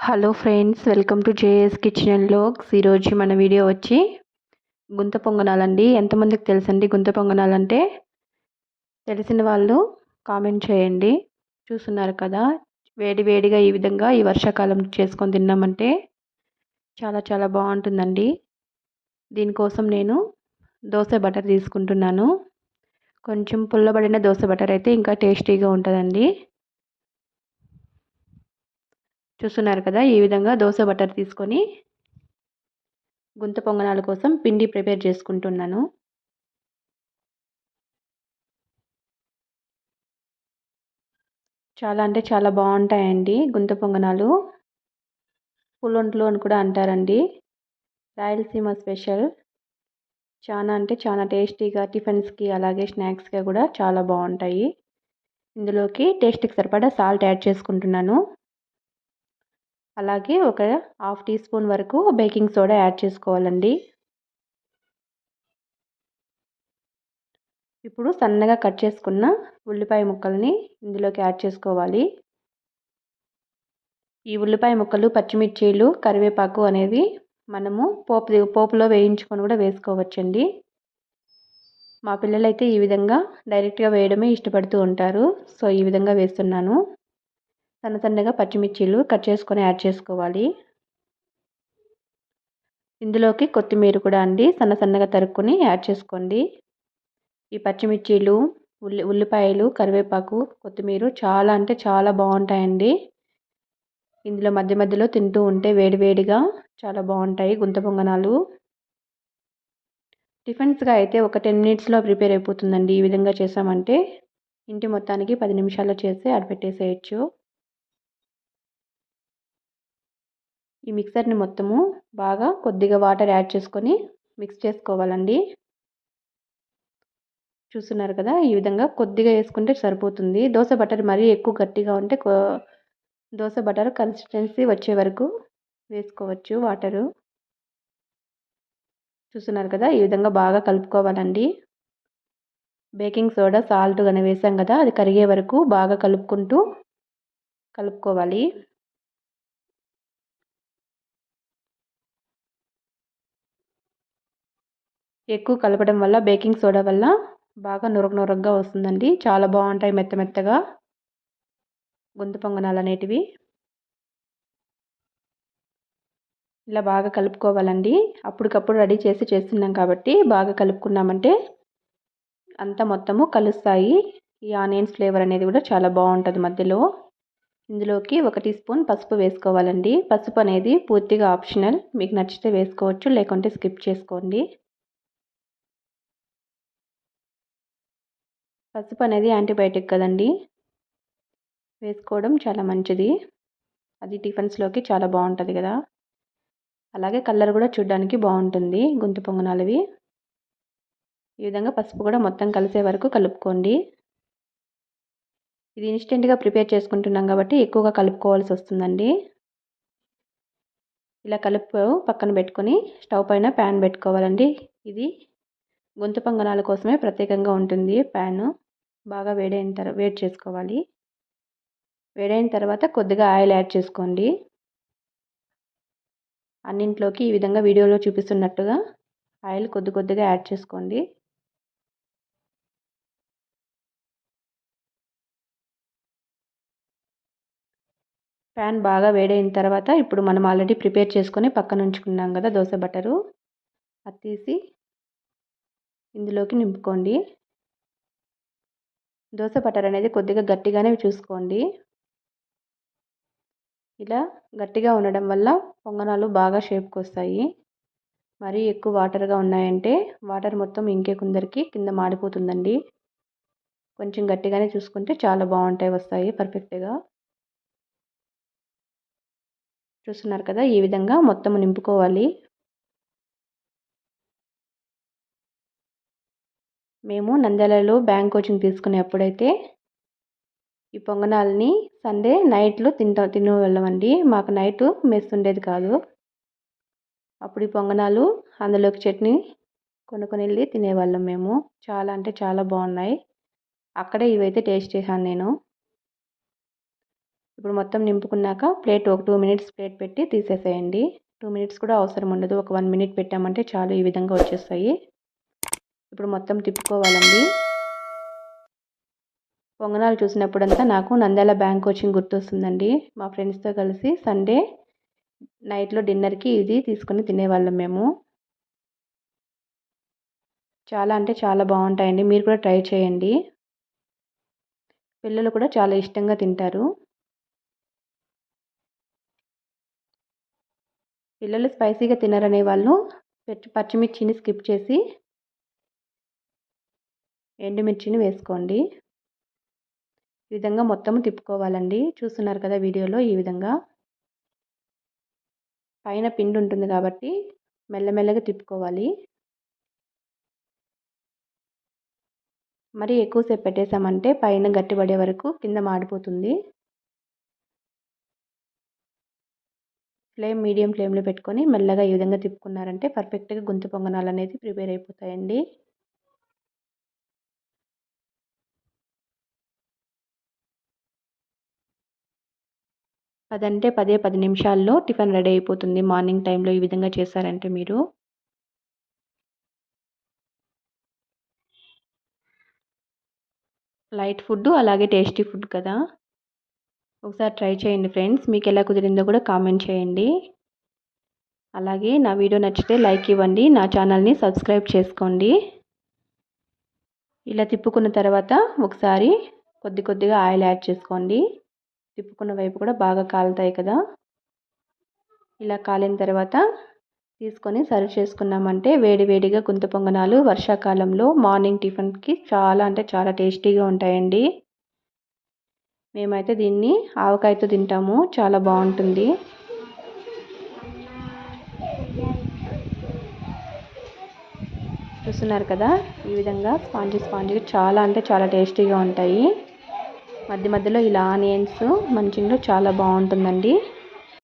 Hello friends, welcome to JS kitchen and vlogs. ఈరోజు మన video వచ్చి గుంత పొంగనాలండి. ఎంతమందికి తెలుసండి గుంత పొంగనాలంటే? తెలిసిన వాళ్ళు కామెంట్ చేయండి. చూస్తున్నారు కదా, వేడి వేడిగా ఈ విధంగా ఈ వర్షాకాలం చేసుకొని తిన్నామంటే చాలా చాలా బాగుంటుందండి. దీనికోసం నేను దోశ బటర్ తీసుకుంటున్నాను. కొంచెం పుల్లబడిన దోశ బటర్ అయితే ఇంకా టేస్టీగా ఉంటుందండి. చూస్తున్నారు కదా, ఈ విధంగా దోశ బటర్ తీసుకొని గుంత పొంగనాల కోసం పిండి ప్రిపేర్ చేసుకుంటున్నాను. చాలా అంటే చాలా బాగుంటాయండి గుంత పొంగనాలు. పుల్లొంట్లు అని కూడా అంటారండి. రాయలసీమ స్పెషల్. చాలా అంటే చాలా టేస్టీగా టిఫిన్స్కి అలాగే స్నాక్స్గా కూడా చాలా బాగుంటాయి. ఇందులోకి టేస్ట్కి సరిపడా సాల్ట్ యాడ్ చేసుకుంటున్నాను. అలాగే ఒక హాఫ్ టీ స్పూన్ వరకు బేకింగ్ సోడా యాడ్ చేసుకోవాలండి. ఇప్పుడు సన్నగా కట్ చేసుకున్న ఉల్లిపాయ ముక్కల్ని ఇందులోకి యాడ్ చేసుకోవాలి. ఈ ఉల్లిపాయ ముక్కలు, పచ్చిమిర్చీలు, కరివేపాకు అనేవి మనము పోపులో వేయించుకొని కూడా వేసుకోవచ్చండి. మా పిల్లలైతే ఈ విధంగా డైరెక్ట్గా వేయడమే ఇష్టపడుతూ ఉంటారు. సో ఈ విధంగా వేస్తున్నాను. సన్న సన్నగా పచ్చిమిర్చీలు కట్ చేసుకొని యాడ్ చేసుకోవాలి. ఇందులోకి కొత్తిమీర కూడా అండి సన్న సన్నగా తరుక్కొని యాడ్ చేసుకోండి. ఈ పచ్చిమిర్చీలు, ఉల్లిపాయలు, కరివేపాకు, కొత్తిమీర చాలా అంటే చాలా బాగుంటాయండి. ఇందులో మధ్య మధ్యలో తింటూ ఉంటే వేడివేడిగా చాలా బాగుంటాయి గుంత పొంగనాలు. టిఫిన్స్గా అయితే ఒక 10 మినిట్స్లో ప్రిపేర్ అయిపోతుందండి. ఈ విధంగా చేసామంటే ఇంటి మొత్తానికి 10 నిమిషాల్లో చేసి ఆడపెట్టేసేయచ్చు. ఈ మిక్సర్ని మొత్తము బాగా కొద్దిగా వాటర్ యాడ్ చేసుకొని మిక్స్ చేసుకోవాలండి. చూస్తున్నారు కదా, ఈ విధంగా కొద్దిగా వేసుకుంటే సరిపోతుంది. దోశ బటర్ మరీ ఎక్కువ గట్టిగా ఉంటే దోశ బటర్ కన్సిస్టెన్సీ వచ్చే వరకు వేసుకోవచ్చు వాటరు. చూస్తున్నారు కదా, ఈ విధంగా బాగా కలుపుకోవాలండి. బేకింగ్ సోడా, సాల్ట్ కానీ వేసాం కదా, అది కరిగే వరకు బాగా కలుపుకోవాలి. ఎక్కువ కలపడం వల్ల బేకింగ్ సోడా వల్ల బాగా నురగగా వస్తుందండి. చాలా బాగుంటాయి మెత్త మెత్తగా గుంత పొంగనాలు అనేటివి. ఇలా బాగా కలుపుకోవాలండి. అప్పటికప్పుడు రెడీ చేస్తున్నాం కాబట్టి బాగా కలుపుకున్నామంటే అంతా మొత్తము కలుస్తాయి. ఈ ఆనియన్స్ ఫ్లేవర్ అనేది కూడా చాలా బాగుంటుంది మధ్యలో. ఇందులోకి 1 టీ స్పూన్ పసుపు వేసుకోవాలండి. పసుపు అనేది పూర్తిగా ఆప్షనల్. మీకు నచ్చితే వేసుకోవచ్చు, లేకుంటే స్కిప్ చేసుకోండి. పసుపు అనేది యాంటీబయాటిక్ కదండి, వేసుకోవడం చాలా మంచిది. అది టిఫిన్స్లోకి చాలా బాగుంటుంది కదా. అలాగే కలర్ కూడా చూడడానికి బాగుంటుంది గుంత పొంగనాలవి. ఈ విధంగా పసుపు కూడా మొత్తం కలిసే వరకు కలుపుకోండి. ఇది ఇన్స్టెంట్గా ప్రిపేర్ చేసుకుంటున్నాం కాబట్టి ఎక్కువగా కలుపుకోవాల్సి వస్తుందండి. ఇలా కలుపు పక్కన పెట్టుకొని స్టవ్ పైన ప్యాన్ పెట్టుకోవాలండి. ఇది గుంత పొంగనాల కోసమే ప్రత్యేకంగా ఉంటుంది ప్యాను. బాగా వేడి చేసుకోవాలి. వేడైన తర్వాత కొద్దిగా ఆయిల్ యాడ్ చేసుకోండి. అన్నింట్లోకి ఈ విధంగా వీడియోలో చూపిస్తున్నట్టుగా ఆయిల్ కొద్దిగా యాడ్ చేసుకోండి. ప్యాన్ బాగా వేడైన తర్వాత ఇప్పుడు మనం ఆల్రెడీ ప్రిపేర్ చేసుకొని పక్కన ఉంచుకున్నాం కదా దోశ బటరు, అది తీసి ఇందులోకి నింపుకోండి. దోశ బటర్ అనేది కొద్దిగా గట్టిగానే చూసుకోండి. ఇలా గట్టిగా ఉండడం వల్ల పొంగనాలు బాగా షేప్కి వస్తాయి. మరీ ఎక్కువ వాటర్గా ఉన్నాయంటే వాటర్ మొత్తం ఇంకే కొందరికి కింద మాడిపోతుందండి. కొంచెం గట్టిగానే చూసుకుంటే చాలా బాగుంటాయి, వస్తాయి పర్ఫెక్ట్గా. చూస్తున్నారు కదా, ఈ విధంగా మొత్తం నింపుకోవాలి. మేము నంద్యాలలో బ్యాంక్ కోచింగ్ తీసుకునేప్పుడైతే ఈ పొంగనాలని సండే నైట్లో తినే వాళ్ళమండి. మాకు నైట్ మెస్ ఉండేది కాదు. అప్పుడు ఈ పొంగనాలు అందులోకి చట్నీ కొనుక్కొని వెళ్ళి తినేవాళ్ళం మేము. చాలా అంటే చాలా బాగున్నాయి. అక్కడే ఇవైతే టేస్ట్ చేశాను నేను. ఇప్పుడు మొత్తం నింపుకున్నాక ప్లేట్ ఒక 2 మినిట్స్ ప్లేట్ పెట్టి తీసేసేయండి. 2 మినిట్స్ కూడా అవసరం ఉండదు. ఒక 1 మినిట్ పెట్టామంటే చాలు, ఈ విధంగా వచ్చేస్తాయి. ఇప్పుడు మొత్తం తిప్పుకోవాలండి. పొంగనాలు చూసినప్పుడంతా నాకు నంద్యాల బ్యాంక్ కోచింగ్ గుర్తొస్తుందండి. మా ఫ్రెండ్స్తో కలిసి సండే నైట్లో డిన్నర్కి ఇది తీసుకొని తినేవాళ్ళం మేము. చాలా అంటే చాలా బాగుంటాయండి. మీరు కూడా ట్రై చేయండి. పిల్లలు కూడా చాలా ఇష్టంగా తింటారు. పిల్లలు స్పైసీగా తినరనే వాళ్ళు పచ్చిమిర్చిని స్కిప్ చేసి ఎండుమిర్చిని వేసుకోండి. ఈ విధంగా మొత్తం తిప్పుకోవాలండి. చూస్తున్నారు కదా వీడియోలో, ఈ విధంగా పైన పిండి ఉంటుంది కాబట్టి మెల్లమెల్లగా తిప్పుకోవాలి. మరి ఎక్కువసేపు పెట్టేసామంటే పైన గట్టిపడే వరకు కింద మాడిపోతుంది. మీడియం ఫ్లేమ్లో పెట్టుకొని మెల్లగా ఈ విధంగా తిప్పుకున్నారంటే పర్ఫెక్ట్గా గుంత పొంగనాలు అనేది ప్రిపేర్ అయిపోతాయండి. అదంటే 10 నిమిషాల్లో టిఫిన్ రెడీ అయిపోతుంది. మార్నింగ్ టైంలో ఈ విధంగా చేశారంటే మీరు. లైట్ ఫుడ్ అలాగే టేస్టీ ఫుడ్ కదా. ఒకసారి ట్రై చేయండి ఫ్రెండ్స్. మీకు ఎలా కుదిరిందో కూడా కామెంట్ చేయండి. అలాగే నా వీడియో నచ్చితే లైక్ ఇవ్వండి. నా ఛానల్ని సబ్స్క్రైబ్ చేసుకోండి. ఇలా తిప్పుకున్న తర్వాత ఒకసారి కొద్దిగా ఆయిల్ యాడ్ చేసుకోండి. తిప్పుకున్న వైపు కూడా బాగా కాలుతాయి కదా. ఇలా కాలిన తర్వాత తీసుకొని సర్వ్ చేసుకున్నామంటే వేడివేడిగా గుంత పొంగనాలు వర్షాకాలంలో మార్నింగ్ టిఫిన్కి చాలా అంటే చాలా టేస్టీగా ఉంటాయండి. మేమైతే దీన్ని ఆవకాయతో తింటాము. చాలా బాగుంటుంది. చూస్తున్నారు కదా, ఈ విధంగా స్పాంజీగా చాలా అంటే చాలా టేస్టీగా ఉంటాయి. మధ్య మధ్యలో ఇలా ఆనియన్స్ మంచిగా చాలా బాగుంటుందండి.